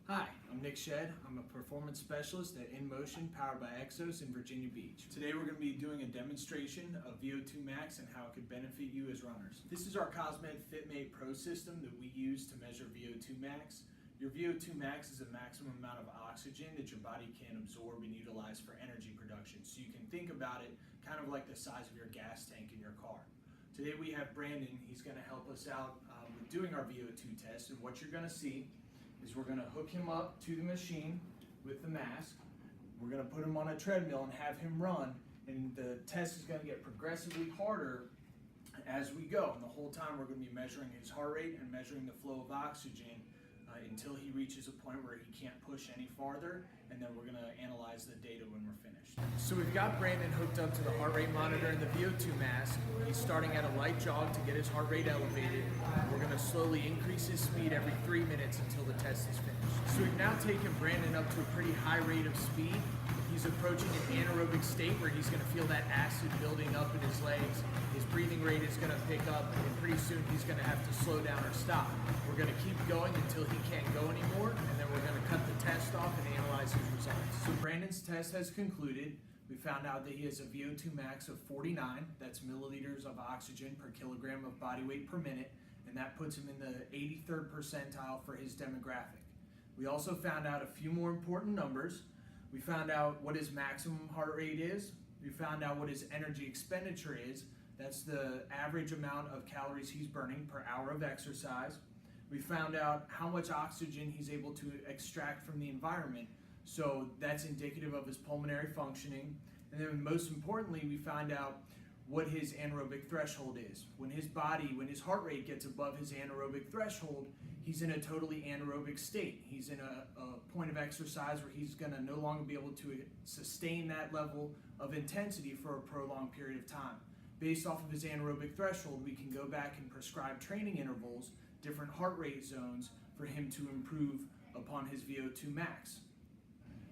Hi, I'm Nick Shedd. I'm a performance specialist at InMotion powered by Exos in Virginia Beach. Today we're going to be doing a demonstration of VO2 Max and how it could benefit you as runners. This is our Cosmed FitMate Pro system that we use to measure VO2 Max. Your VO2 Max is the maximum amount of oxygen that your body can absorb and utilize for energy production. So you can think about it kind of like the size of your gas tank in your car. Today we have Brandon. He's going to help us out with doing our VO2 test, and what you're going to see is we're going to hook him up to the machine with the mask. We're going to put him on a treadmill and have him run, and the test is going to get progressively harder as we go. And the whole time we're going to be measuring his heart rate and measuring the flow of oxygen until he reaches a point where he can't push any farther, and then we're going to analyze the data when we're finished. So we've got Brandon hooked up to the heart rate monitor and the VO2 mask. He's starting at a light jog to get his heart rate elevated. We're going to slowly increase his speed every 3 minutes until the test is finished. So we've now taken Brandon up to a pretty high rate of speed. He's approaching an anaerobic state where he's going to feel that acid building up in his legs. His breathing rate is going to pick up, and pretty soon he's going to have to slow down or stop. We're going to keep going until he can't go anymore, and then we're going to cut the test off and analyze his results. So Brandon's test has concluded. We found out that he has a VO2 max of 49. That's milliliters of oxygen per kilogram of body weight per minute, and that puts him in the 83rd percentile for his demographic. We also found out a few more important numbers. We found out what his maximum heart rate is. We found out what his energy expenditure is. That's the average amount of calories he's burning per hour of exercise. We found out how much oxygen he's able to extract from the environment. So that's indicative of his pulmonary functioning. And then most importantly, we found out what his anaerobic threshold is. When his heart rate gets above his anaerobic threshold, he's in a totally anaerobic state. He's in a point of exercise where he's going to no longer be able to sustain that level of intensity for a prolonged period of time. Based off of his anaerobic threshold, we can go back and prescribe training intervals, different heart rate zones for him to improve upon his VO2 max.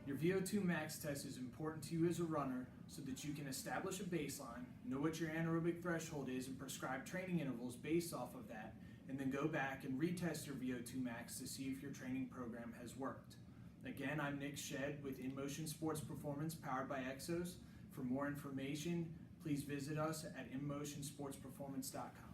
Your VO2 max test is important to you as a runner so that you can establish a baseline, know what your anaerobic threshold is, and prescribe training intervals based off of that, and then go back and retest your VO2 max to see if your training program has worked. Again, I'm Nick Shedd with InMotion Sports Performance powered by Exos. For more information, please visit us at InMotionSportsPerformance.com.